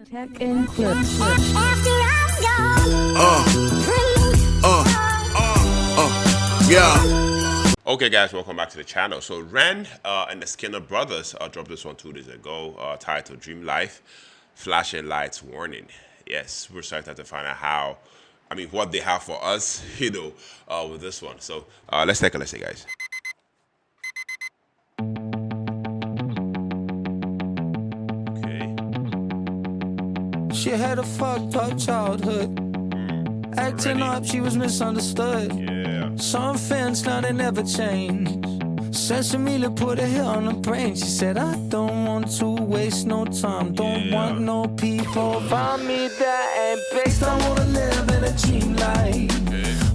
Tech and clips. Yeah. Okay, guys, welcome back to the channel. So REN and the Skinner brothers dropped this one 2 days ago, titled "Dream Life, Flashing Lights Warning." Yes, we're excited to find out what they have for us, with this one. So let's take a listen, guys. Okay. She had a fucked up childhood. Acting up, she was misunderstood. Yeah. Some fans, now they never change. Sesame put a hit on her brain. She said, I don't want to waste no time. Don't want no people around me that ain't based. I wanna live in a dream life.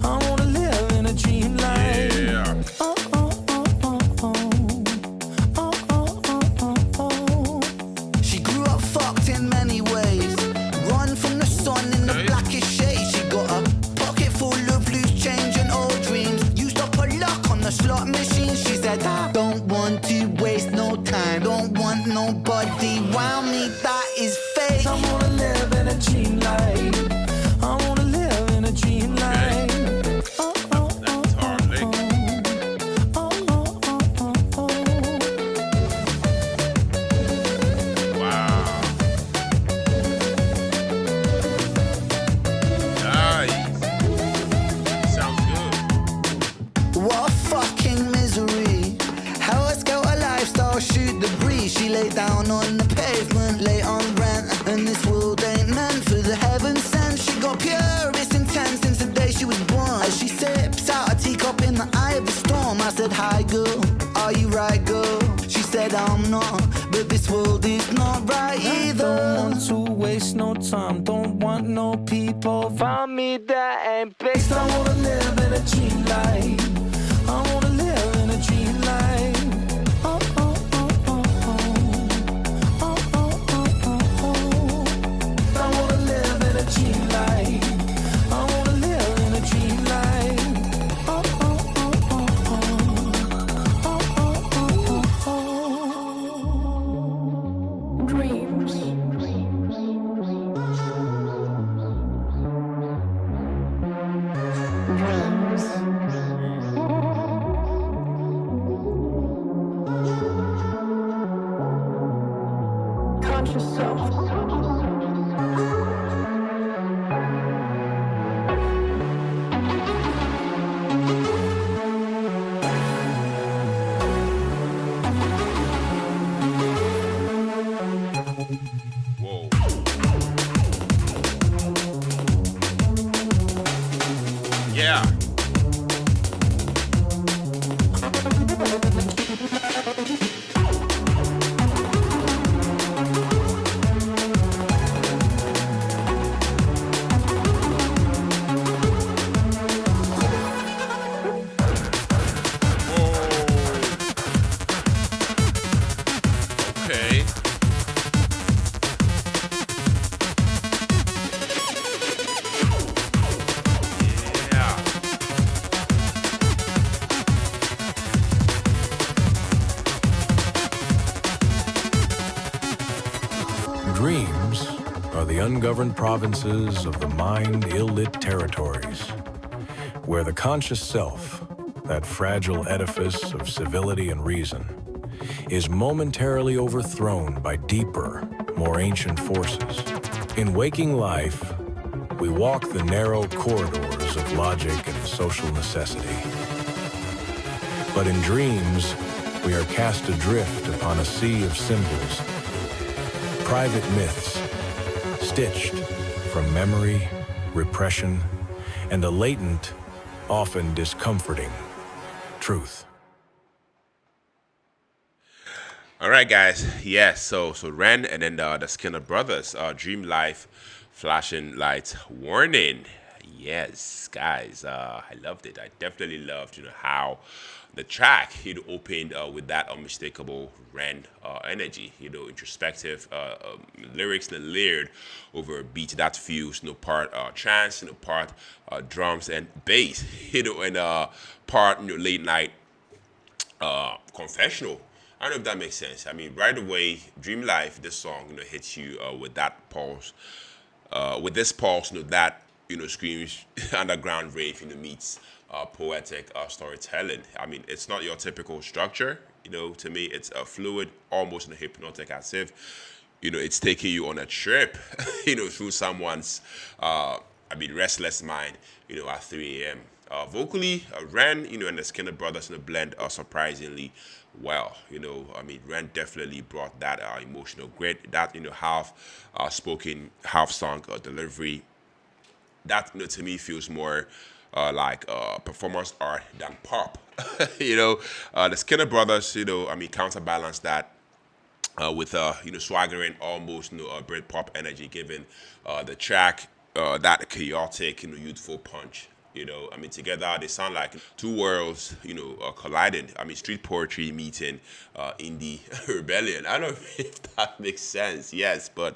I wanna live in a dream life. Yeah. Oh, oh, oh, oh, oh. Oh, oh, oh, oh, oh. She grew up fucked in many ways. Run from the sun in the blackest shade. She got a pocket full of loose change and old dreams. Used up her luck on the slot machine. She said, I don't want to waste no time. Don't want nobody around me that is fake. I wanna live in a dream life. I wanna live in a dream life. Oh, oh, oh, oh, oh. Oh, oh, oh, oh, oh. Wow. Nice. Sounds good. What a fucking misery. How a scout a lifestyle, shoot the breeze. She lay down on the pavement, lay on rent. And this world ain't meant for the heaven sent. She got purest intent since the day she was born. As she sips out a teacup in the eye of the storm, I said, hi girl, are you right girl? She said, I'm not, but this world is not right either. Don't want to waste no time. Don't want no people around me that ain't based. I wanna live in a dream life. I wanna live in a dream life. Oh, oh, oh, oh, oh. Oh, oh, oh, oh, oh. I wanna live in a dream life. I wanna live in a dream life. Oh, oh, oh, oh, oh. Oh, oh, oh, oh, oh. Dreams. Conscious self. Whoa. Yeah. Okay. Yeah. Dreams are the ungoverned provinces of the mind ill-lit territories, where the conscious self, that fragile edifice of civility and reason, is momentarily overthrown by deeper, more ancient forces. In waking life, we walk the narrow corridors of logic and social necessity. But in dreams, we are cast adrift upon a sea of symbols, private myths, stitched from memory, repression, and a latent, often discomforting, truth. All right, guys. Yes. So REN and then the Skinner brothers, "Dream Life, Flashing Lights Warning." Yes, guys. I loved it. I definitely loved, how the track opened with that unmistakable REN energy. Introspective lyrics that layered over a beat that feels part trance, part drums and bass. And part late night confessional. I don't know if that makes sense. I mean, right away, Dream Life, this song, hits you with that pulse, with this pulse, that screams underground rave, meets poetic storytelling. I mean, it's not your typical structure. To me, it's a fluid, almost hypnotic, as if it's taking you on a trip, through someone's, restless mind, at 3 a.m. Vocally, Ren, and the Skinner brothers blend surprisingly well. Ren definitely brought that emotional grit, that half spoken, half sung delivery. That to me feels more like performance art than pop. The Skinner brothers, counterbalance that with swaggering, almost Britpop energy, giving the track that chaotic, youthful punch. Together they sound like two worlds, colliding. Street poetry meeting indie rebellion. I don't know if that makes sense. Yes, but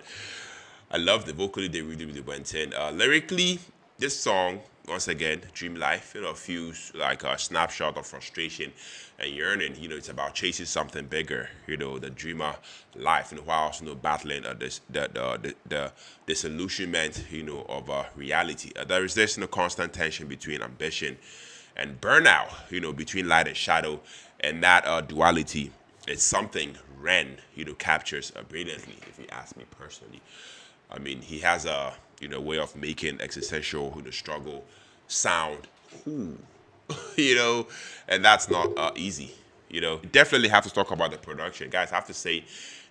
I love the vocally they really, really went in. Lyrically, this song, once again, Dream Life, feels like a snapshot of frustration and yearning. It's about chasing something bigger, the dreamer life, whilst, battling the disillusionment, of reality. There is this, constant tension between ambition and burnout, between light and shadow, and that duality is something Ren, captures brilliantly, if you ask me personally. He has a way of making existential struggle sound cool, and that's not easy. Definitely have to talk about the production, guys. I have to say,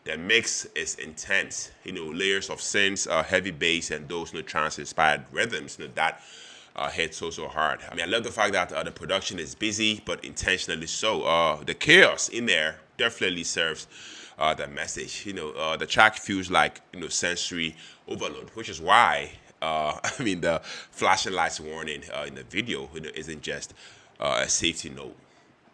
the mix is intense. Layers of synths, heavy bass, and those trance-inspired rhythms. That hit so hard. I love the fact that the production is busy but intentionally so. The chaos in there definitely serves the message. The track feels like sensory overload, which is why the flashing lights warning in the video isn't just a safety note.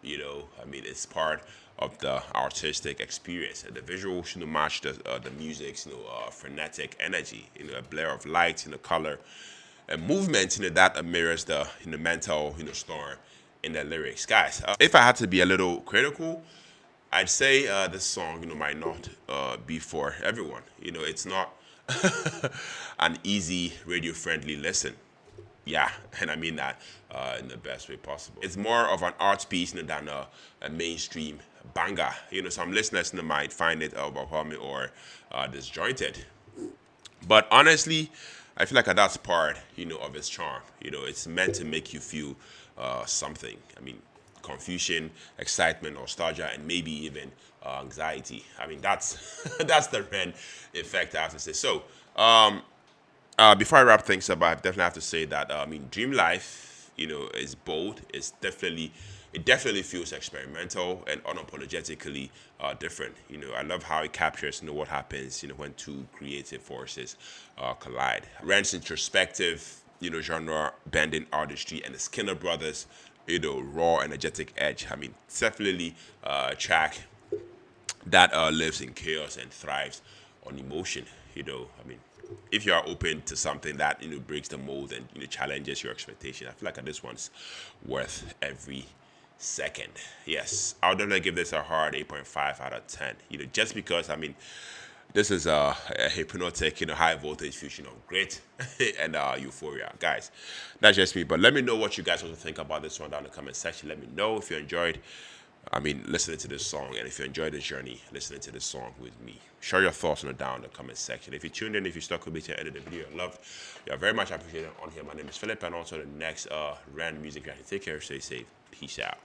It's part of the artistic experience. The visuals match the music's frenetic energy. A blur of light, color, and movement that mirrors the mental storm in the lyrics. Guys, if I had to be a little critical, I'd say this song might not be for everyone. It's not an easy radio friendly listen. Yeah, and I mean that in the best way possible. It's more of an art piece than a mainstream banger. Some listeners might find it overwhelming or disjointed. But honestly, I feel like that's part, of its charm. It's meant to make you feel something. Confusion, excitement, nostalgia, and maybe even anxiety. That's that's the Ren effect, I have to say. So, before I wrap things up, I definitely have to say that Dream Life, is bold. It definitely feels experimental and unapologetically different. I love how it captures what happens when two creative forces collide. Ren's introspective, genre bending artistry, and the Skinner brothers, raw energetic edge. It's definitely a track that lives in chaos and thrives on emotion. If you are open to something that breaks the mold and challenges your expectation, I feel like this one's worth every second. Yes, I'll definitely give this a hard 8.5 out of 10. Just because this is a hypnotic, high voltage fusion of grit and euphoria, guys. That's just me. But let me know what you guys also think about this one down in the comment section. Let me know if you enjoyed listening to this song, and if you enjoyed this journey, listening to this song with me. Share your thoughts down in the comment section. If you tuned in, if you stuck with me to the end of the video, I love you. Very much appreciated on here. My name is Philip, and also the next Ren music. Take care, stay safe, peace out.